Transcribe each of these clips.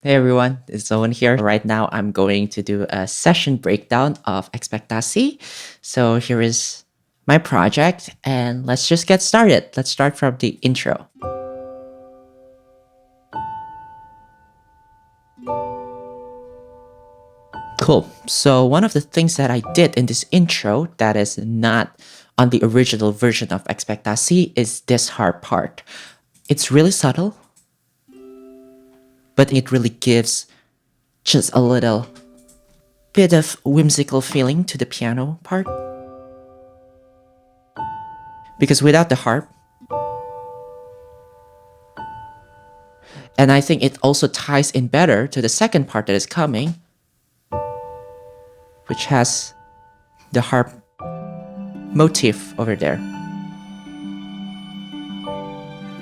Hey everyone, it's Owen here. Right now, I'm going to do a session breakdown of Ekspektasi. So here is my project, and let's just get started. Let's start from the intro. Cool. So one of the things that I did in this intro that is not on the original version of Ekspektasi is this harp part. It's really subtle, but it really gives just a little bit of whimsical feeling to the piano part. Because without the harp, and I think it also ties in better to the second part that is coming, which has the harp motif over there.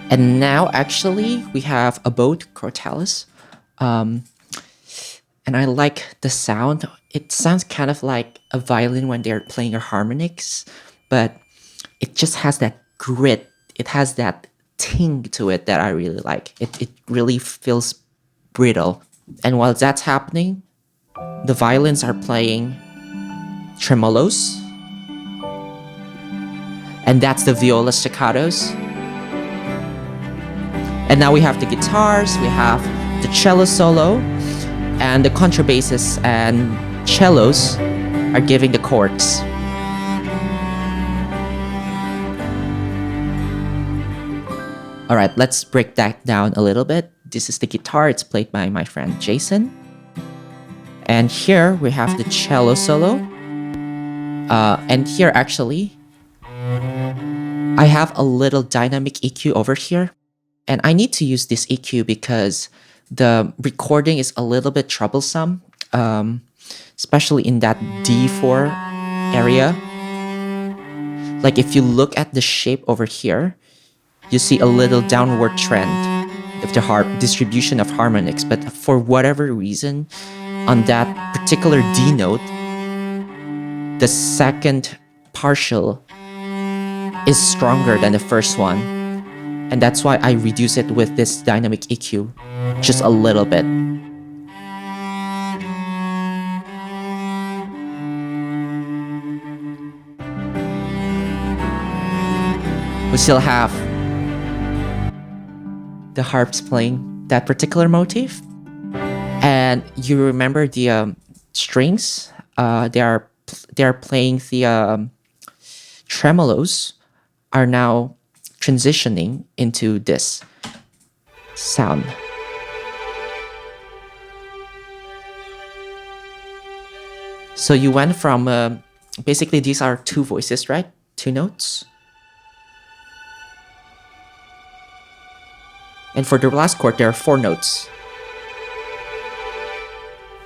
And now actually we have a bowed crotalus. And I like the sound. It sounds kind of like a violin when they're playing a harmonics, but it just has that grit. It has that ting to it that I really like. It really feels brittle. And while that's happening, the violins are playing tremolos. And that's the viola staccatos. And now we have the guitars, we have the cello solo, and the contrabasses and cellos are giving the chords. All right, let's break that down a little bit. This is the guitar. It's played by my friend Jason. And here we have the cello solo. And here actually, I have a little dynamic EQ over here. And I need to use this EQ because the recording is a little bit troublesome, especially in that D4 area. Like if you look at the shape over here, you see a little downward trend of the harp distribution of harmonics. But for whatever reason, on that particular D note, the second partial is stronger than the first one. And that's why I reduce it with this dynamic EQ just a little bit. We still have the harps playing that particular motif. And you remember the strings? They are playing the tremolos are now transitioning into this sound. So you went from basically these are two voices, right? Two notes. And for the last chord, there are four notes.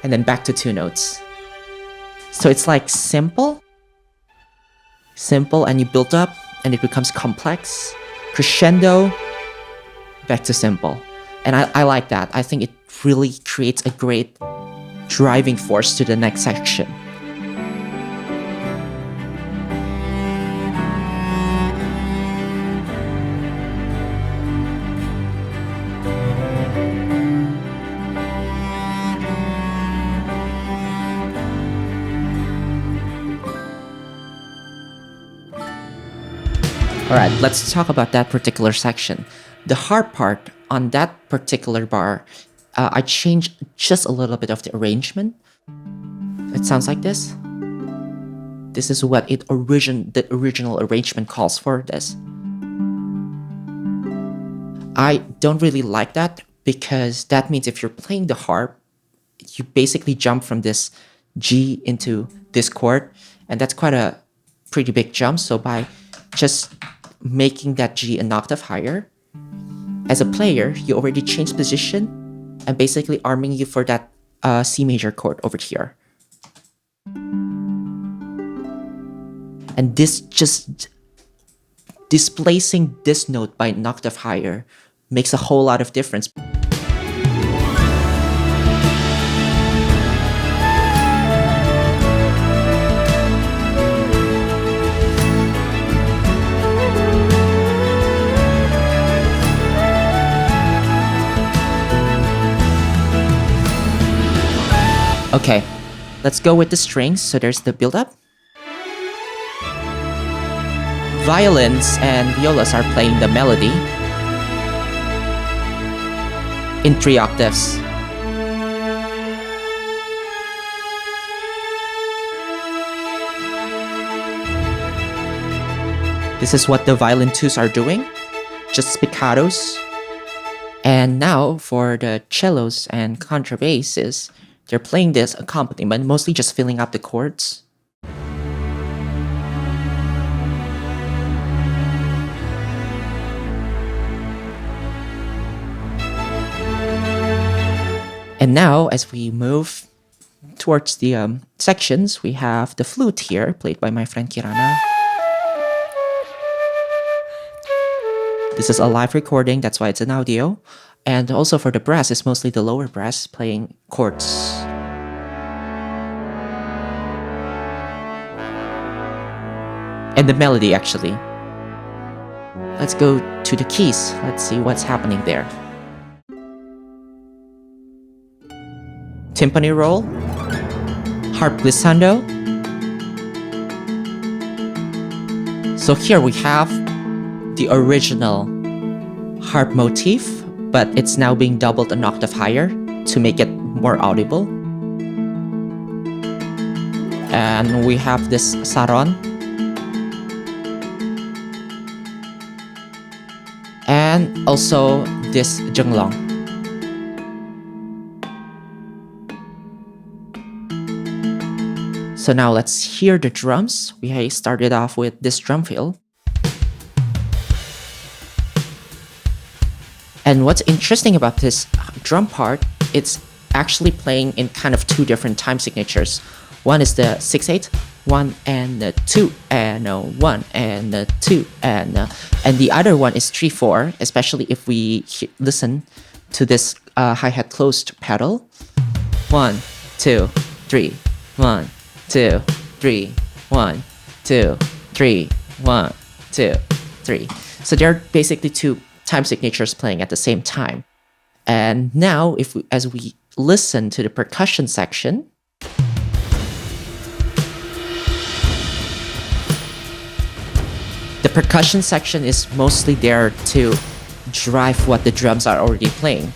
And then back to two notes. So it's like simple, and you build up, and it becomes complex, crescendo, back to simple. And I like that. I think it really creates a great driving force to the next section. All right, let's talk about that particular section. The harp part on that particular bar, I changed just a little bit of the arrangement. It sounds like this. This is what the original arrangement calls for this. I don't really like that because that means if you're playing the harp, you basically jump from this G into this chord, and that's quite a pretty big jump. So by just making that G an octave higher, as a player, you already changed position and basically arming you for that C major chord over here. And this just displacing this note by an octave higher makes a whole lot of difference. Okay, let's go with the strings. So there's the build-up. Violins and violas are playing the melody in 3 octaves. This is what the violin twos are doing, just spiccatos. And now for the cellos and contrabasses, they're playing this accompaniment, mostly just filling up the chords. And now, as we move towards the sections, we have the flute here, played by my friend Kirana. This is a live recording, that's why it's an audio. And also for the brass, it's mostly the lower brass playing chords. And the melody, actually. Let's go to the keys. Let's see what's happening there. Timpani roll, harp glissando. So here we have the original harp motif, but it's now being doubled an octave higher to make it more audible. And we have this saron. And also this jenglong. So now let's hear the drums. We started off with this drum fill. And what's interesting about this drum part, it's actually playing in kind of 2 different time signatures. One is the 6/8, 1 and 2 and 1 and 2 and the other one is 3/4, especially if we listen to this hi-hat closed pedal. 1, 2, 3, 1, 2, 3, 1, 2, 3, 1, 2, 3. So they're basically 2 time signatures playing at the same time. And now, as we listen to the percussion section, the percussion section is mostly there to drive what the drums are already playing.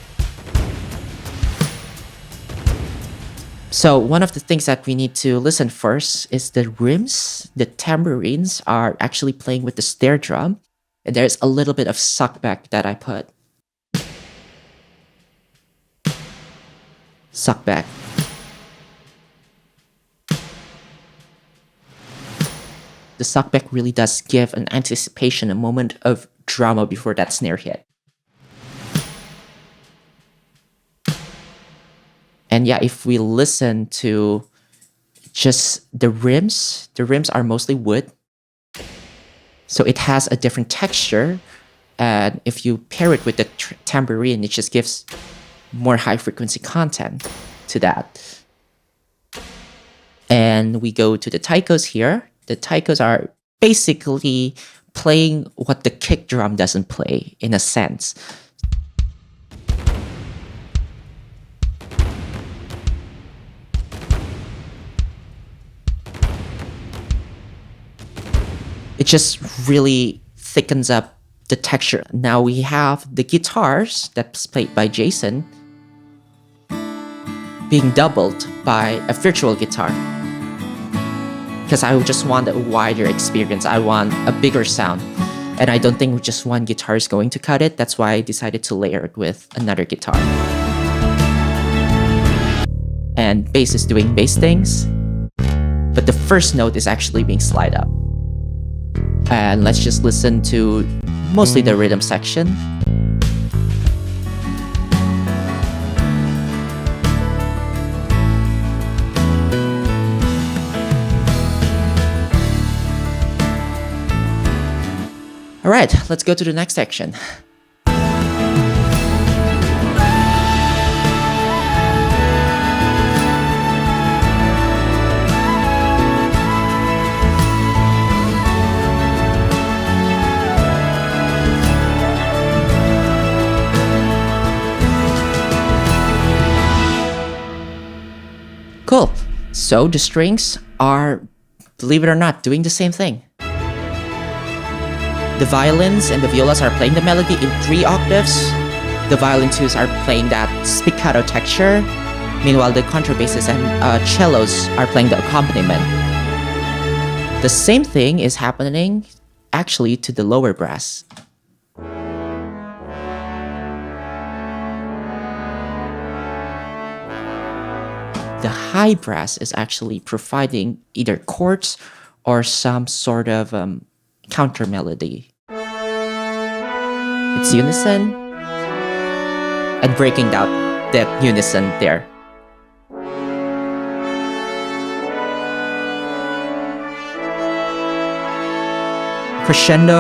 So one of the things that we need to listen first is the rims. The tambourines are actually playing with the snare drum. And there's a little bit of suckback that I put. Suckback. The suckback really does give an anticipation, a moment of drama before that snare hit. And yeah, if we listen to just the rims are mostly wood. So it has a different texture, and if you pair it with the tambourine, it just gives more high frequency content to that. And we go to the taikos here. The taikos are basically playing what the kick drum doesn't play, in a sense. It just really thickens up the texture. Now we have the guitars that's played by Jason being doubled by a virtual guitar. Because I just want a wider experience. I want a bigger sound. And I don't think just one guitar is going to cut it. That's why I decided to layer it with another guitar. And bass is doing bass things. But the first note is actually being slide up. And let's just listen to mostly the rhythm section. All right, let's go to the next section. Cool. So the strings are, believe it or not, doing the same thing. The violins and the violas are playing the melody in 3 octaves. The violin twos are playing that spiccato texture. Meanwhile, the contrabasses and cellos are playing the accompaniment. The same thing is happening actually to the lower brass. The high brass is actually providing either chords or some sort of counter melody. It's unison and breaking down that unison there. Crescendo.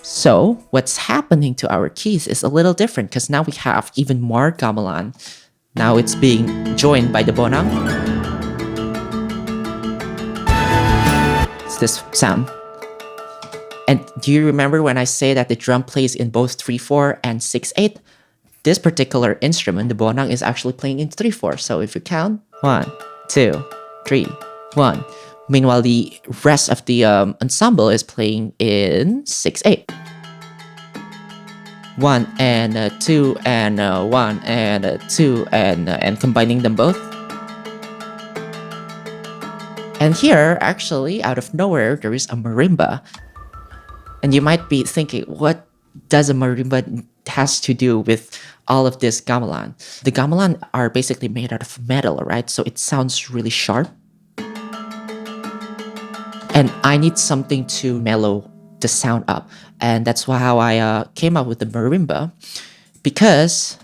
So what's happening to our keys is a little different because now we have even more gamelan. Now it's being joined by the bonang. It's this sound. And do you remember when I say that the drum plays in both 3/4 and 6/8? This particular instrument, the bonang, is actually playing in 3/4. So if you count, 1, 2, 3, 1. Meanwhile, the rest of the ensemble is playing in 6/8. 1 and 2 and 1 and 2 and combining them both. And here, actually, out of nowhere, there is a marimba. And you might be thinking, what does a marimba has to do with all of this gamelan? The gamelan are basically made out of metal, right? So it sounds really sharp. And I need something to mellow the sound up. And that's how I came up with the marimba. Because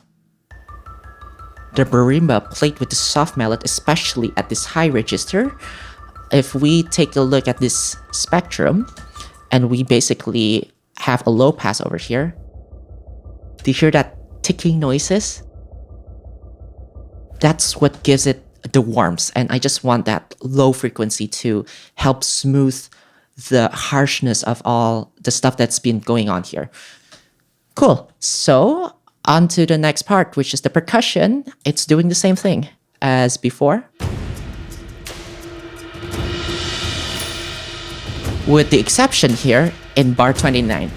the marimba played with the soft mallet, especially at this high register. If we take a look at this spectrum, and we basically have a low pass over here. Do you hear that ticking noises? That's what gives it the warmth. And I just want that low frequency to help smooth the harshness of all the stuff that's been going on here. Cool. So on to the next part, which is the percussion. It's doing the same thing as before. With the exception here in bar 29.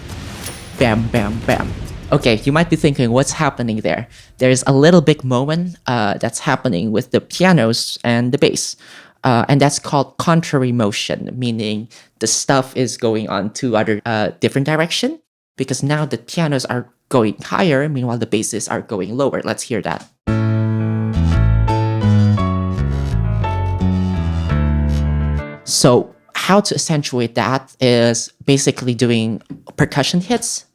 Bam, bam, bam. Okay, you might be thinking, what's happening there? There's a little big moment that's happening with the pianos and the bass. And that's called contrary motion, meaning the stuff is going on to other different direction. Because now the pianos are going higher, meanwhile the basses are going lower. Let's hear that. So how to accentuate that is basically doing percussion hits.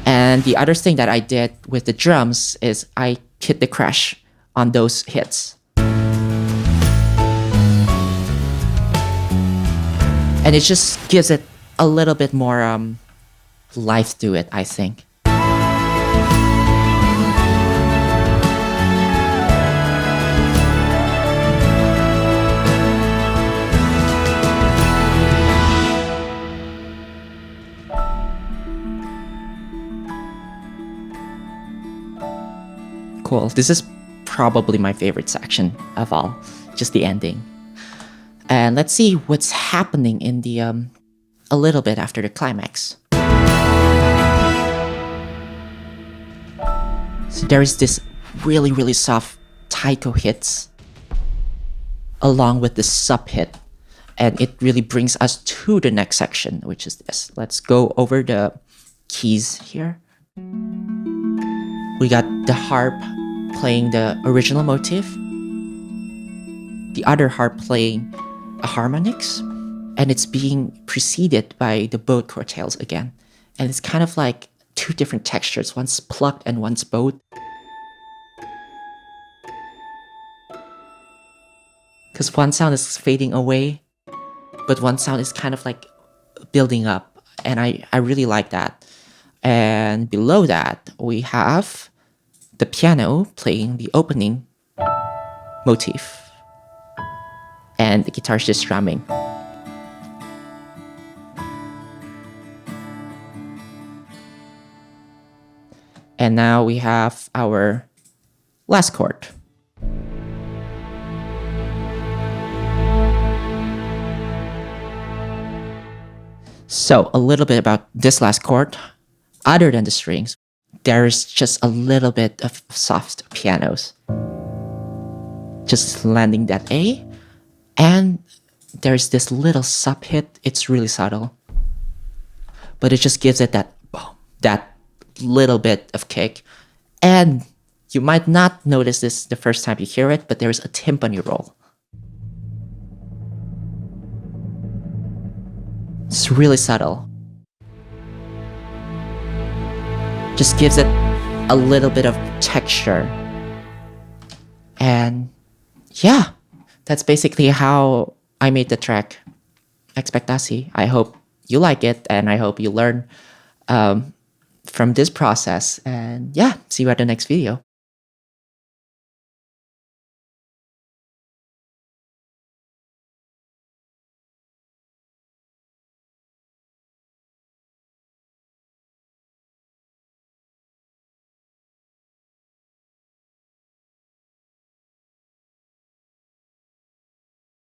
And the other thing that I did with the drums is I hit the crash on those hits. And it just gives it a little bit more life to it, I think. Cool. This is probably my favorite section of all, just the ending. And let's see what's happening in the a little bit after the climax. So there is this really, really soft taiko hits along with the sub hit. And it really brings us to the next section, which is this. Let's go over the keys here. We got the harp playing the original motif, the other harp playing a harmonics, and it's being preceded by the bowed chord tails again. And it's kind of like two different textures, one's plucked and one's bowed. Because one sound is fading away, but one sound is kind of like building up, and I really like that. And below that, we have the piano playing the opening motif. And the guitar's just strumming. And now we have our last chord. So a little bit about this last chord. Other than the strings, there's just a little bit of soft pianos. Just landing that A, and there's this little sub hit. It's really subtle, but it just gives it that boom, that little bit of kick. And you might not notice this the first time you hear it, but there's a timpani roll. It's really subtle. Just gives it a little bit of texture. And yeah, that's basically how I made the track Ekspektasi. I hope you like it, and I hope you learn from this process. And yeah, see you at the next video.